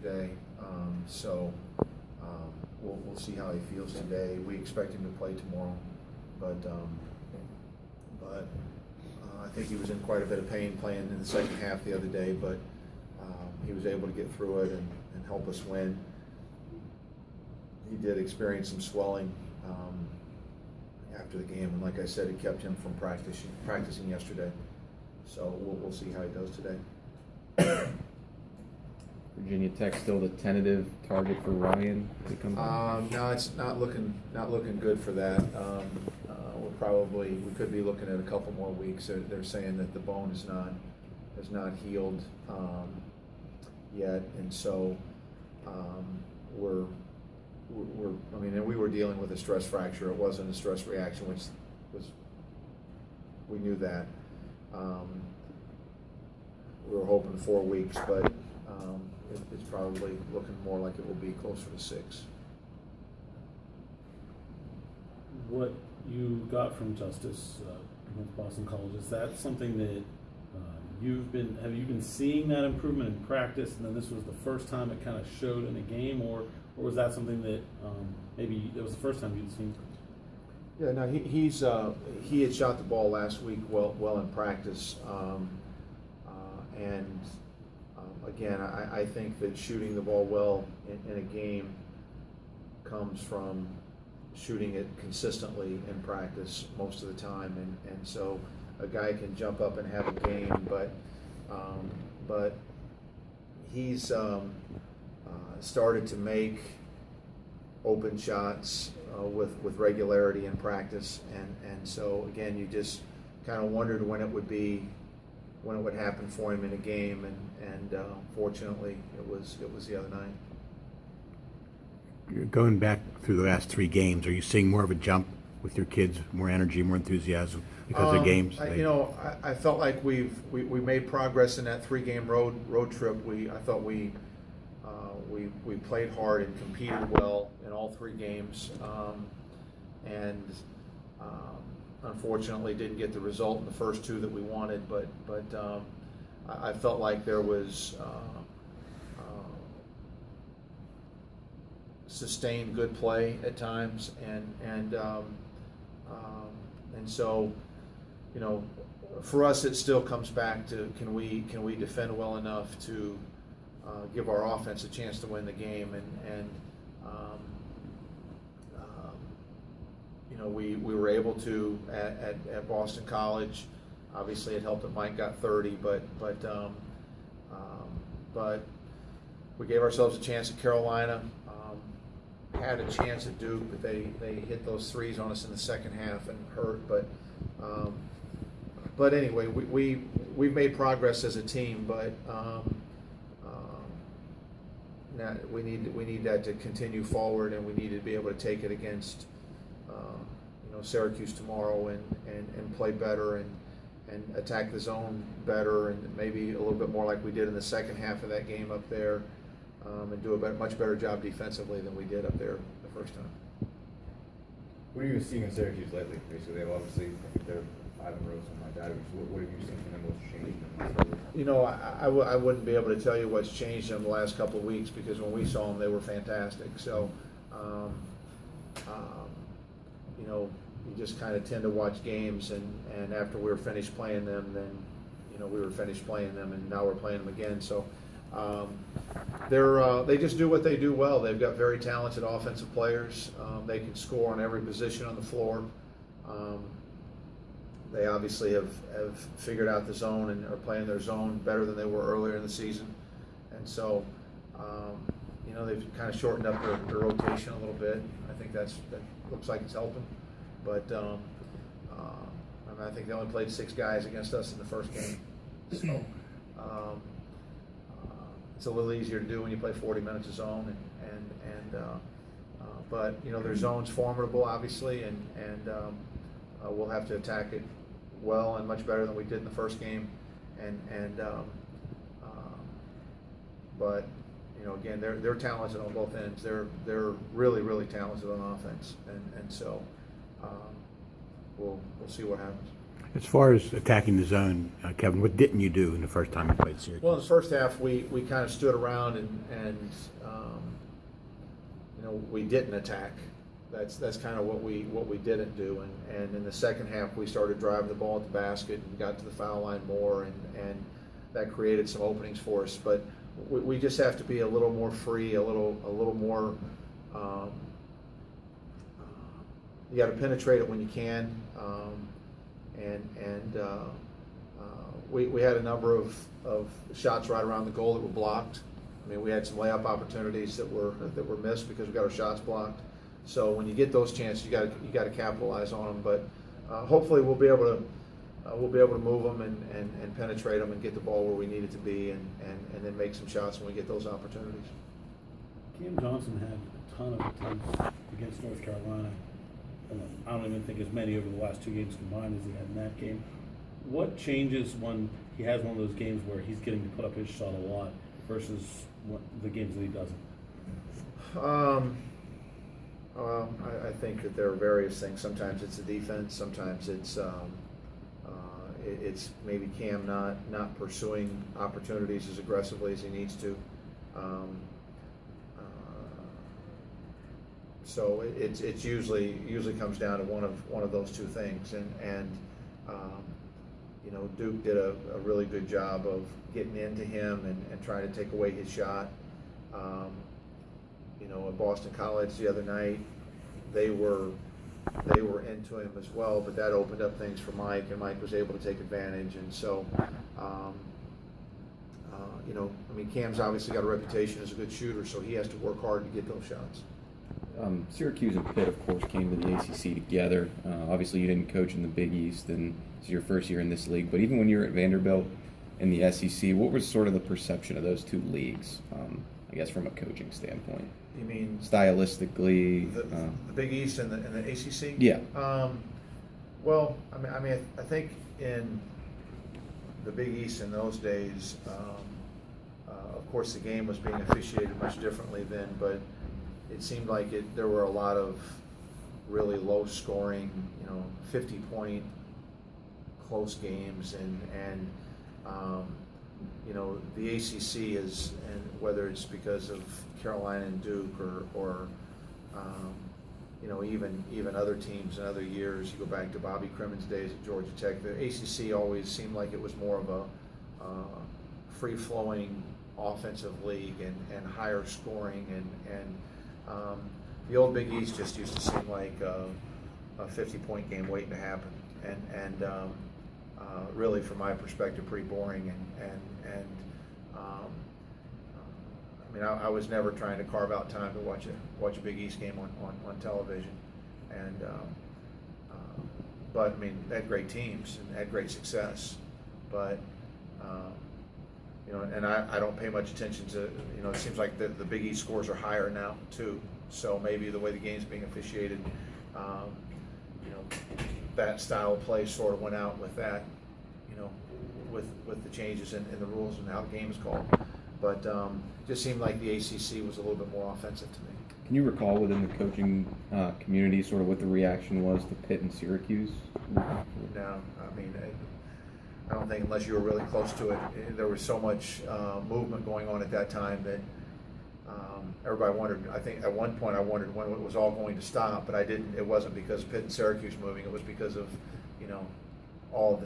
yesterday, we'll see how he feels today. We expect him to play tomorrow, but I think he was in quite a bit of pain playing in the second half the other day, but he was able to get through it and help us win. He did experience some swelling after the game, and like I said, it kept him from practicing yesterday. So we'll see how he does today. Virginia Tech still the tentative target for Ryan to come back? No, it's not looking good for that. We could be looking at a couple more weeks. They're saying that the bone has not healed yet, and so we were dealing with a stress fracture. It wasn't a stress reaction, which was, we knew that. We were hoping 4 weeks, but it's probably looking more like it will be closer to 6. What you got from Justice against Boston College, is that something that have you been seeing that improvement in practice, and then this was the first time it kind of showed in a game, or was that something that maybe it was the first time you'd seen? Yeah, no, he had shot the ball last week well in practice, and again, I think that shooting the ball well in a game comes from shooting it consistently in practice most of the time, and so a guy can jump up and have a game, but he's started to make open shots with regularity in practice, and so again, you just kind of wondered when it would happen for him in a game, and fortunately it was the other night. Going back through the last 3 games, are you seeing more of a jump with your kids, more energy, more enthusiasm because of games? I felt like we made progress in that 3-game road trip. I thought we played hard and competed well in all 3 games, and unfortunately didn't get the result in the first 2 that we wanted. But I felt like there was sustained good play at times, and so, for us it still comes back to can we defend well enough to give our offense a chance to win the game, and we were able to at Boston College. Obviously, it helped that Mike got 30, but we gave ourselves a chance at Carolina. Had a chance at Duke, but they hit those 3s on us in the second half and hurt. But anyway, we've made progress as a team, but now we need that to continue forward, and we need to be able to take it against Syracuse tomorrow and play better and attack the zone better, and maybe a little bit more like we did in the second half of that game up there. And do a much better job defensively than we did up there the first time. What have you been seeing in Syracuse lately? Basically, they've obviously, I think they're 5 in a row, something like that. What have you seen from them? What's changed? I wouldn't be able to tell you what's changed in the last couple of weeks, because when we saw them, they were fantastic. So, you just kind of tend to watch games, and after we were finished playing them, then we were finished playing them, and now we're playing them again. So. They just do what they do well. They've got very talented offensive players. They can score on every position on the floor. They obviously have figured out the zone and are playing their zone better than they were earlier in the season. And so, they've kind of shortened up their rotation a little bit. I think that looks like it's helping. But I think they only played 6 guys against us in the first game. So. It's a little easier to do when you play 40 minutes of zone, but their zone's formidable, obviously, and we'll have to attack it well and much better than we did in the first game, but again, they're talented on both ends. They're really talented on offense, and so we'll see what happens. As far as attacking the zone, Kevin, what didn't you do in the first time you played Syracuse? Well, in the first half, we kind of stood around and we didn't attack. That's kind of what we didn't do. And in the second half, we started driving the ball at the basket and got to the foul line more, and that created some openings for us. But we just have to be a little more free, a little more. You got to penetrate it when you can, we had a number of shots right around the goal that were blocked. I mean, we had some layup opportunities that were missed because we got our shots blocked. So when you get those chances, you got to capitalize on them. But hopefully we'll be able to move them and penetrate them and get the ball where we need it to be, and then make some shots when we get those opportunities. Cam Johnson had a ton of attempts against North Carolina. I don't even think as many over the last 2 games combined as he had in that game. What changes when he has one of those games where he's getting to put up his shot a lot versus the games that he doesn't? I think that there are various things. Sometimes it's the defense. Sometimes it's maybe Cam not pursuing opportunities as aggressively as he needs to. So it's usually comes down to one of those two things, and Duke did a really good job of getting into him and trying to take away his shot. At Boston College the other night, they were into him as well, but that opened up things for Mike, and Mike was able to take advantage. And so, Cam's obviously got a reputation as a good shooter, so he has to work hard to get those shots. Syracuse and Pitt, of course, came to the ACC together. Obviously, you didn't coach in the Big East, and this is your first year in this league. But even when you were at Vanderbilt in the SEC, what was sort of the perception of those two leagues, I guess, from a coaching standpoint? You mean stylistically? The Big East and the ACC? Yeah. Well, I think in the Big East in those days, of course, the game was being officiated much differently then, but it seemed like there were a lot of really low scoring, 50-point close games, and the ACC is, and whether it's because of Carolina and Duke or even other teams in other years, you go back to Bobby Crimmon's days at Georgia Tech, the ACC always seemed like it was more of a free-flowing offensive league and higher scoring, and the old Big East just used to seem like a 50-point game waiting to happen, and really, from my perspective, pretty boring. I was never trying to carve out time to watch a Big East game on television, but they had great teams and had great success, but and I don't pay much attention to, it seems like the Big East scores are higher now too, so maybe the way the game's being officiated, that style of play sort of went out with that, with the changes in the rules and how the game is called. But just seemed like the ACC was a little bit more offensive to me. Can you recall within the coaching community sort of what the reaction was to Pitt and Syracuse? No, I don't think, unless you were really close to it, there was so much movement going on at that time that everybody wondered. I think at one point I wondered when it was all going to stop, but I didn't. It wasn't because Pitt and Syracuse moving. It was because of all of the